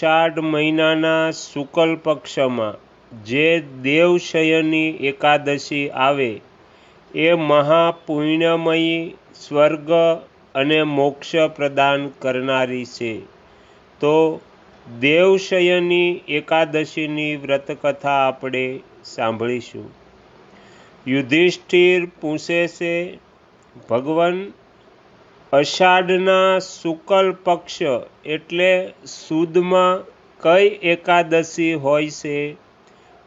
અષાઢ મહિનાના શુક્લ પક્ષમાં જે દેવશયની એકાદશી આવે એ મહાપુણ્યમયી, સ્વર્ગ અને મોક્ષ પ્રદાન કરનારી છે. તો દેવશયની એકાદશીની વ્રતકથા આપણે સાંભળીશું. યુધિષ્ઠિર પૂછે છે, ભગવાન, અષાઢના શુક્લ પક્ષ એટલે સુદમાં કઈ એકાદશી હોય છે?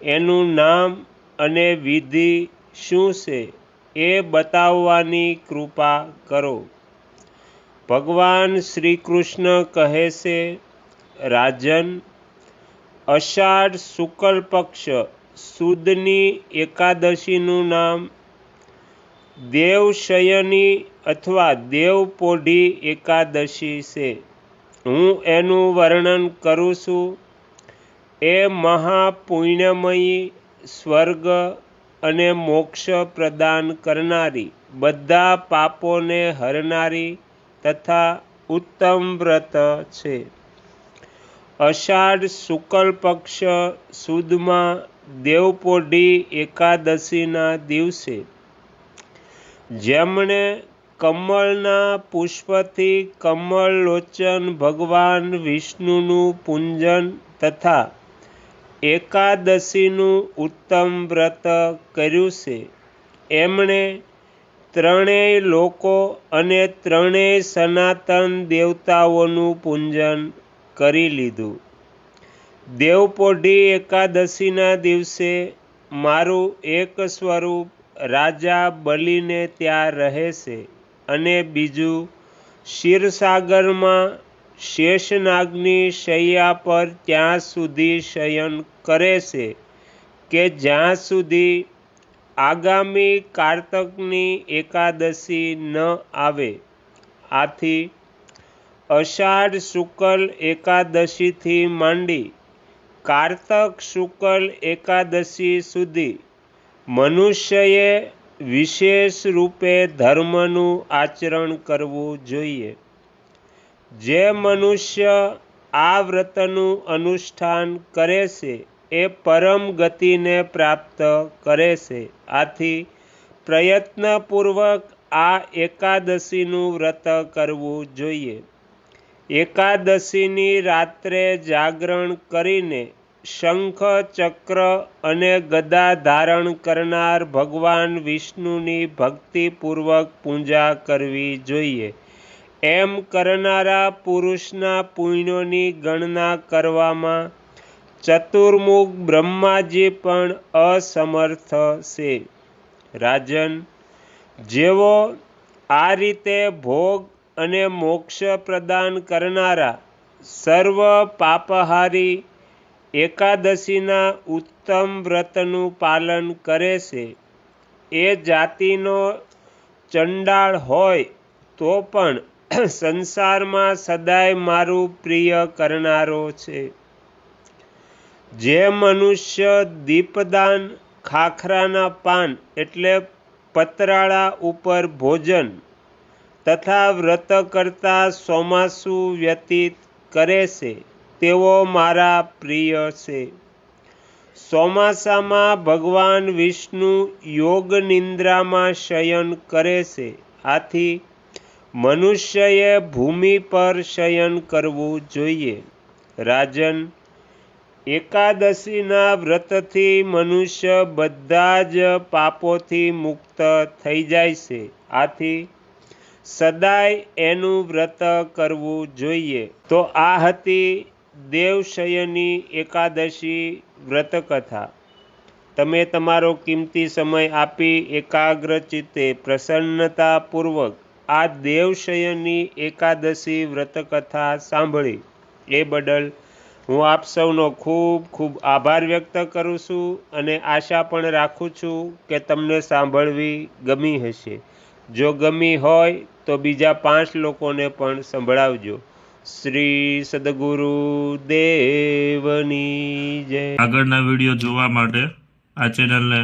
એનું નામ અને વિધિ શું છે એ બતાવવાની કૃપા કરો. ભગવાન શ્રી કૃષ્ણ કહે છે, રાજન, અષાઢ શુક્લ પક્ષ સુદની એકાદશીનું નામ દેવશયની અથવા દેવપોઢી એકાદશી છે. હું એનું વર્ણન કરું છું. એ મહાપુણ્યમયી, સ્વર્ગ અને મોક્ષ પ્રદાન કરનારી, બધા પાપોને હરનારી તથા ઉત્તમ વ્રત છે. અષાઢ શુક્લ પક્ષ સુદમાં દેવપોઢી એકાદશીના દિવસે જેમણે કમળના પુષ્પથી કમળલોચન ભગવાન વિષ્ણુનું પૂજન તથા એકાદશીનું ઉત્તમ વ્રત કર્યું છે, એમણે ત્રણેય લોકો અને ત્રણેય સનાતન દેવતાઓનું પૂજન કરી લીધું. દેવપોઢી એકાદશીના દિવસે મારું એક સ્વરૂપ રાજા બલિને ત્યાં રહે છે અને બીજું ક્ષીરસાગરમાં શેષનાગની શૈયા પર ત્યાં સુધી શયન કરે છે કે જ્યાં સુધી આગામી કારતકની એકાદશી ન આવે. આથી અષાઢ શુક્લ એકાદશીથી માંડી કારતક શુક્લ એકાદશી સુધી મનુષ્યએ વિશેષ રૂપે ધર્મનું આચરણ કરવું જોઈએ. જે મનુષ્ય આ વ્રતનું અનુષ્ઠાન કરે છે એ પરમ ગતિને પ્રાપ્ત કરે છે. આથી પ્રયત્નપૂર્વક આ એકાદશીનું વ્રત કરવું જોઈએ. એકાદશીની રાત્રે જાગરણ કરીને શંખ, ચક્ર અને ગદા ધારણ કરનાર ભગવાન વિષ્ણુની ભક્તિપૂર્વક પૂજા કરવી જોઈએ. એમ કરનારા પુરુષના પુણ્યોની ગણના કરવામાં ચતુર્મુખ બ્રહ્માજી પણ અસમર્થ છે. રાજન, જેઓ આ રીતે ભોગ અને મોક્ષ પ્રદાન કરનારા સર્વ પાપહારી એકાદશીના ઉત્તમ વ્રતનું પાલન કરે છે, એ જાતિનો ચંડાળ હોય તો પણ સંસારમાં સદાય મારું પ્રિય કરનારો છે. જે મનુષ્ય દીપદાન, ખાખરાના પાન એટલે પતરાળા ઉપર ભોજન તથા વ્રત કરતા ચોમાસું વ્યતીત કરે છે, તેઓ મારા પ્રિય છે. ચોમાસામાં ભગવાન વિષ્ણુ યોગ નિંદ્રામાં શયન કરે છે. આથી મનુષ્યએ ભૂમિ પર શયન કરવું જોઈએ. રાજન, એકાદશીના વ્રતથી મનુષ્ય બધા જ પાપોથી મુક્ત થઈ જાય છે. આથી સદાય એનું વ્રત કરવું જોઈએ. તો આ હતી દેવશયની એકાદશી વ્રતકથા. તમે તમારો કિંમતી સમય આપી એકાગ્ર ચિત્તે પ્રસન્નતાપૂર્વક આ દેવશયની એકાદશી વ્રતકથા સાંભળી એ બદલ હું આપ સૌનો ખૂબ ખૂબ આભાર વ્યક્ત કરું છું અને આશા પણ રાખું છું કે તમને સાંભળવી ગમી હશે. જો ગમી હોય તો બીજા 5 લોકોને પણ સંભળાવજો. શ્રી સદગુરુ દેવની જય. આગળના વિડીયો જોવા માટે આ ચેનલને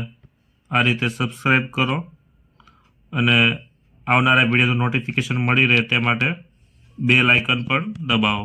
આ રીતે સબસ્ક્રાઈબ કરો અને આવનારા વિડીયોનું નોટિફિકેશન મળી રહે તે માટે બેલ આઇકન પણ દબાવો.